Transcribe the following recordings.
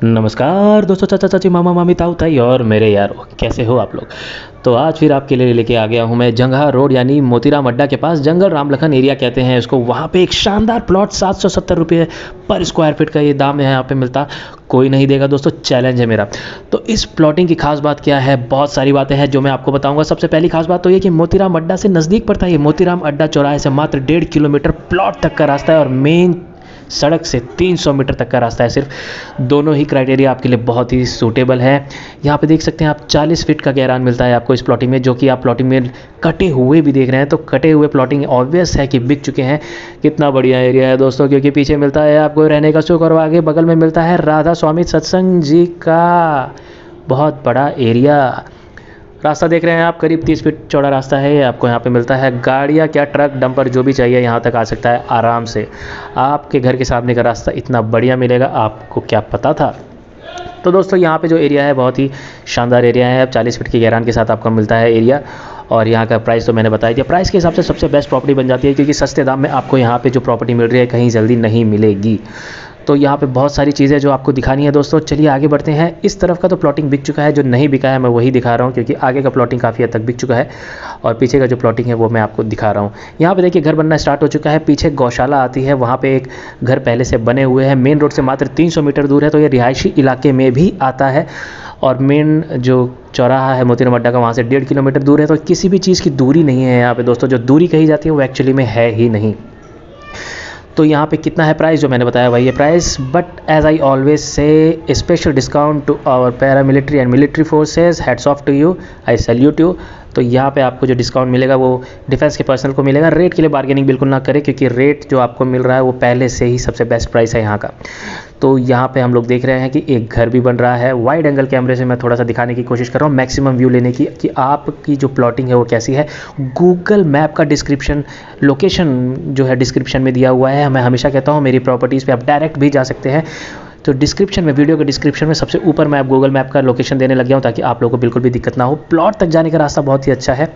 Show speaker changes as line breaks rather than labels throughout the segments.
नमस्कार दोस्तों, चाचा चाची, मामा मामी, ताऊ ताई और मेरे यारो, कैसे हो आप लोग। तो आज फिर आपके लिए लेके आ गया हूँ मैं जंगहा रोड यानी मोतीराम अड्डा के पास, जंगल रामलखन एरिया कहते हैं इसको। वहाँ पे एक शानदार प्लॉट 770 रुपये पर स्क्वायर फीट का ये दाम है यहाँ पे मिलता। कोई नहीं देगा दोस्तों, चैलेंज है मेरा। तो इस प्लॉटिंग की खास बात क्या है, बहुत सारी बातें हैं जो मैं आपको बताऊंगा। सबसे पहली खास बात तो ये कि मोतीराम अड्डा से नज़दीक पड़ता है। ये मोतीराम अड्डा चौराहे से मात्र 1.5 किलोमीटर प्लॉट तक का रास्ता है और मेन सड़क से 300 मीटर तक का रास्ता है सिर्फ। दोनों ही क्राइटेरिया आपके लिए बहुत ही सूटेबल है। यहाँ पे देख सकते हैं आप 40 फीट का गहरान मिलता है आपको इस प्लॉटिंग में, जो कि आप प्लॉटिंग में कटे हुए भी देख रहे हैं। तो कटे हुए प्लॉटिंग ऑब्वियस है कि बिक चुके हैं। कितना बढ़िया एरिया है दोस्तों, क्योंकि पीछे मिलता है आपको रहने का सुख और आगे बगल में मिलता है राधा स्वामी सत्संग जी का बहुत बड़ा एरिया। रास्ता देख रहे हैं आप, करीब 30 फीट चौड़ा रास्ता है। ये आपको यहाँ पे मिलता है गाड़ियाँ क्या, ट्रक, डंपर, जो भी चाहिए यहाँ तक आ सकता है आराम से। आपके घर के सामने का रास्ता इतना बढ़िया मिलेगा, आपको क्या पता था। तो दोस्तों यहाँ पे जो एरिया है बहुत ही शानदार एरिया है। अब 40 फीट की गहरान के साथ आपको मिलता है एरिया। और यहाँ का प्राइस तो मैंने बताया दिया। प्राइस के हिसाब से सबसे बेस्ट प्रॉपर्टी बन जाती है, क्योंकि सस्ते दाम में आपको यहाँ पे जो प्रॉपर्टी मिल रही है कहीं जल्दी नहीं मिलेगी। तो यहाँ पे बहुत सारी चीज़ें जो आपको दिखानी है दोस्तों। चलिए आगे बढ़ते हैं। इस तरफ का तो प्लॉटिंग बिक चुका है, जो नहीं बिका है मैं वही दिखा रहा हूँ, क्योंकि आगे का प्लॉटिंग काफ़ी हद तक बिक चुका है और पीछे का जो प्लॉटिंग है वो मैं आपको दिखा रहा हूँ। यहाँ पे देखिए घर बनना स्टार्ट हो चुका है। पीछे गौशाला आती है, वहाँ पे एक घर पहले से बने हुए हैं। मेन रोड से मात्र 300 मीटर दूर है, तो ये रिहायशी इलाके में भी आता है। और मेन जो चौराहा है मोतीराम अड्डा का, वहाँ से 1.5 किलोमीटर दूर है। तो किसी भी चीज़ की दूरी नहीं है यहाँ पे दोस्तों। जो दूरी कही जाती है वो एक्चुअली में है ही नहीं। तो यहाँ पे कितना है प्राइस, जो मैंने बताया वही है price. But as I always say, special discount to our paramilitary and military forces, hats off to you, I salute you. तो यहाँ पे आपको जो डिस्काउंट मिलेगा वो डिफेंस के पर्सनल को मिलेगा। रेट के लिए बार्गेनिंग बिल्कुल ना करें, क्योंकि रेट जो आपको मिल रहा है वो पहले से ही सबसे बेस्ट प्राइस है यहाँ का। तो यहाँ पे हम लोग देख रहे हैं कि एक घर भी बन रहा है। वाइड एंगल कैमरे से मैं थोड़ा सा दिखाने की कोशिश कर रहा हूँ, मैक्सिमम व्यू लेने की, कि आपकी जो प्लॉटिंग है वो कैसी है। गूगल मैप का डिस्क्रिप्शन, लोकेशन जो है डिस्क्रिप्शन में दिया हुआ है। मैं हमेशा कहता हूँ मेरी प्रॉपर्टीज़ पे आप डायरेक्ट भी जा सकते हैं। तो डिस्क्रिप्शन में, वीडियो के डिस्क्रिप्शन में सबसे ऊपर मैं गूगल मैप का लोकेशन देने लग गया हूँ, ताकि आप लोगों को बिल्कुल भी दिक्कत ना हो। प्लॉट तक जाने का रास्ता बहुत ही अच्छा है।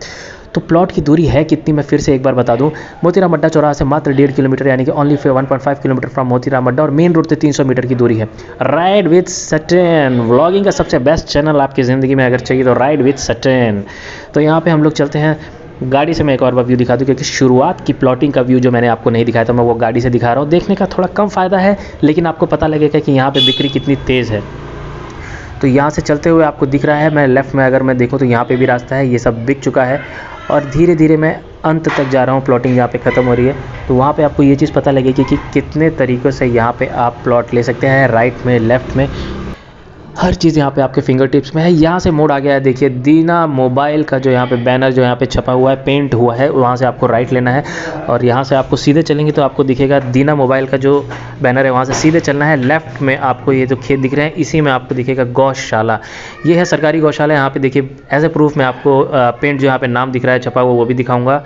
तो प्लॉट की दूरी है कितनी, मैं फिर से एक बार बता दूं। मोतीराम अड्डा चौराहा से मात्र 1.5 किलोमीटर, यानी कि ओनली 1.5 किलोमीटर फ्रॉम मोतीराम अड्डा, और मेन रोड से 300 मीटर की दूरी है। राइड विद सटेन, व्लॉगिंग का सबसे बेस्ट चैनल आपकी ज़िंदगी में अगर चाहिए तो राइड विद सटेन। तो यहाँ पे हम लोग चलते हैं। गाड़ी से मैं एक और बार व्यू दिखा दूँ, क्योंकि शुरुआत की प्लॉटिंग का व्यू जो मैंने आपको नहीं दिखाया था, मैं वो गाड़ी से दिखा रहा हूँ। देखने का थोड़ा कम फ़ायदा है, लेकिन आपको पता लगेगा कि यहाँ पे बिक्री कितनी तेज़ है। तो यहाँ से चलते हुए आपको दिख रहा है, मैं लेफ़्ट में अगर मैं देखूँ तो यहाँ पे भी रास्ता है। ये सब बिक चुका है और धीरे धीरे मैं अंत तक जा रहा हूँ। प्लॉटिंग यहाँ पे ख़त्म हो रही है, तो वहाँ पे आपको ये चीज़ पता लगेगी कि कितने तरीक़ों से यहाँ पे आप प्लॉट ले सकते हैं। राइट में, लेफ़्ट में, हर चीज़ यहाँ पे आपके फिंगर टिप्स में है। यहाँ से मोड़ आ गया है, देखिए दीना मोबाइल का जो यहाँ पे बैनर जो यहाँ पे छपा हुआ है, पेंट हुआ है, वहाँ से आपको राइट लेना है। और यहाँ से आपको सीधे चलेंगे तो आपको दिखेगा दीना मोबाइल का जो बैनर है, वहाँ से सीधे चलना है। लेफ़्ट में आपको ये जो खेत दिख रहे हैं, इसी में आपको दिखेगा गौशाला। ये है सरकारी गौशाला। यहाँ पे देखिए एज ए प्रूफ मैं आपको पेंट जो यहाँ पे नाम दिख रहा है छपा हुआ, वो भी दिखाऊँगा।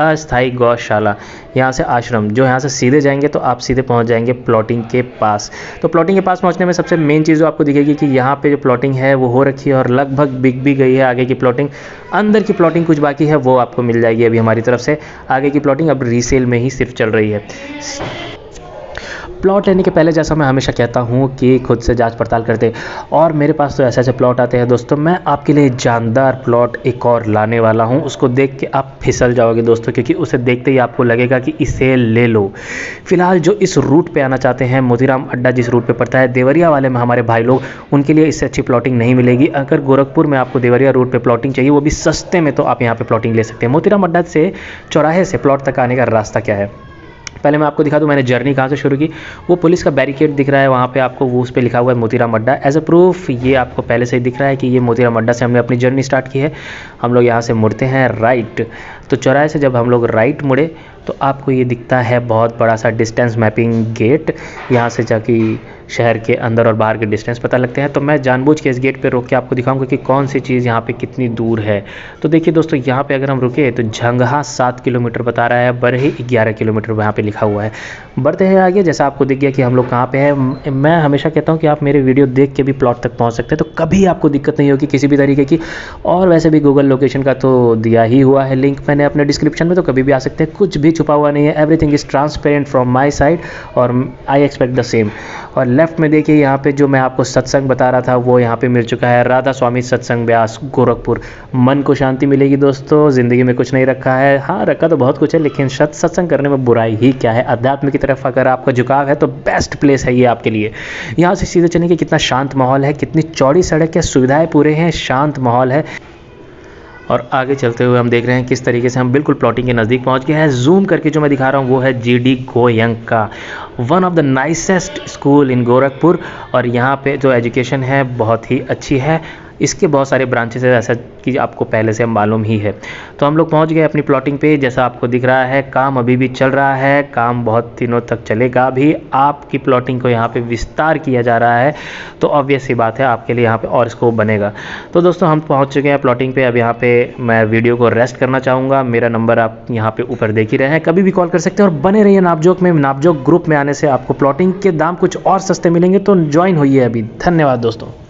अस्थाई गौशाला। यहाँ से आश्रम, जो यहाँ से सीधे जाएंगे तो आप सीधे पहुँच जाएंगे प्लॉटिंग के पास। तो प्लॉटिंग के पास पहुँचने में सबसे मेन चीज़ जो आपको दिखेगी कि यहाँ पे जो प्लॉटिंग है वो हो रखी है और लगभग बिक भी गई है। आगे की प्लॉटिंग, अंदर की प्लॉटिंग कुछ बाकी है, वो आपको मिल जाएगी अभी हमारी तरफ से। आगे की प्लॉटिंग अब रीसेल में ही सिर्फ चल रही है। प्लॉट लेने के पहले, जैसा मैं हमेशा कहता हूँ, कि खुद से जांच पड़ताल करते। और मेरे पास तो ऐसे ऐसे प्लॉट आते हैं दोस्तों। मैं आपके लिए जानदार प्लॉट एक और लाने वाला हूँ। उसको देख के आप फिसल जाओगे दोस्तों, क्योंकि उसे देखते ही आपको लगेगा कि इसे ले लो। फिलहाल जो इस रूट पे आना चाहते हैं, मोतीराम अड्डा जिस रूट पे पड़ता है, देवरिया वाले में हमारे भाई लोग, उनके लिए इससे अच्छी प्लॉटिंग नहीं मिलेगी। अगर गोरखपुर में आपको देवरिया रूट पे प्लॉटिंग चाहिए, वो भी सस्ते में, तो आप यहाँ पे प्लॉटिंग ले सकते हैं। मोतीराम अड्डा से चौराहे से प्लॉट तक आने का रास्ता क्या है, पहले मैं आपको दिखा दूं मैंने जर्नी कहाँ से शुरू की। वो पुलिस का बैरिकेड दिख रहा है, वहाँ पे आपको वो उस पे लिखा हुआ है मोतीराम अड्डा। एज अ प्रूफ ये आपको पहले से ही दिख रहा है कि ये मोतीराम अड्डा से हमने अपनी जर्नी स्टार्ट की है। हम लोग यहाँ से मुड़ते हैं राइट। तो चौराहे से जब हम लोग राइट मुड़े तो आपको ये दिखता है बहुत बड़ा सा डिस्टेंस मैपिंग गेट। यहाँ से जाके शहर के अंदर और बाहर के डिस्टेंस पता लगते हैं। तो मैं जानबूझ के इस गेट पे रोक के आपको दिखाऊंगा कि कौन सी चीज़ यहाँ पे कितनी दूर है। तो देखिए दोस्तों, यहाँ पे अगर हम रुके तो झंगहा 7 किलोमीटर बता रहा है, बरही 11 किलोमीटर यहाँ पे लिखा हुआ है। बढ़ते हैं आगे, जैसा आपको दिख गया कि हम लोग कहाँ पे हैं। मैं हमेशा कहता हूँ कि आप मेरे वीडियो देख के भी प्लॉट तक पहुँच सकते हैं, तो कभी आपको दिक्कत नहीं होगी किसी भी तरीके की। और वैसे भी गूगल लोकेशन का तो दिया ही हुआ है लिंक मैंने अपने डिस्क्रिप्शन में, तो कभी भी आ सकते हैं। कुछ भी छुपा हुआ नहीं है, everything is transparent from my side और आई एक्सपेक्ट द सेम। और लेफ्ट में देखिए यहाँ पे जो मैं आपको सत्संग बता रहा था वो यहाँ पे मिल चुका है, राधा स्वामी सत्संग ब्यास गोरखपुर। मन को शांति मिलेगी दोस्तों, ज़िंदगी में कुछ नहीं रखा है, हाँ रखा तो बहुत कुछ है लेकिन सत्संग करने में बुराई ही क्या है। अध्यात्म की तरफ अगर आपका झुकाव है तो बेस्ट प्लेस है ये आपके लिए। यहाँ से सीधे चलेंगे, कितना शांत माहौल है, कितनी चौड़ी सड़क है, सुविधाएं पूरे हैं, शांत माहौल है। और आगे चलते हुए हम देख रहे हैं किस तरीके से हम बिल्कुल प्लॉटिंग के नज़दीक पहुंच गए हैं। जूम करके जो मैं दिखा रहा हूं वो है GD Goenka, one of the nicest school इन गोरखपुर। और यहाँ पे जो एजुकेशन है बहुत ही अच्छी है, इसके बहुत सारे ब्रांचेस है जैसा कि आपको पहले से मालूम ही है। तो हम लोग पहुंच गए अपनी प्लॉटिंग पे, जैसा आपको दिख रहा है काम अभी भी चल रहा है, काम बहुत दिनों तक चलेगा भी। आपकी प्लॉटिंग को यहाँ पे विस्तार किया जा रहा है तो ऑब्वियस सी बात है आपके लिए यहाँ पे और स्कोप बनेगा। तो दोस्तों हम पहुँच चुके हैं प्लॉटिंग पे। अब यहाँ पे मैं वीडियो को रेस्ट करना चाहूँगा। मेरा नंबर आप यहाँ पे ऊपर देख ही रहे हैं, कभी भी कॉल कर सकते हैं। और बने रहिए नापजोक में, नापजोक ग्रुप में आने से आपको प्लॉटिंग के दाम कुछ और सस्ते मिलेंगे, तो ज्वाइन होइए अभी। धन्यवाद दोस्तों।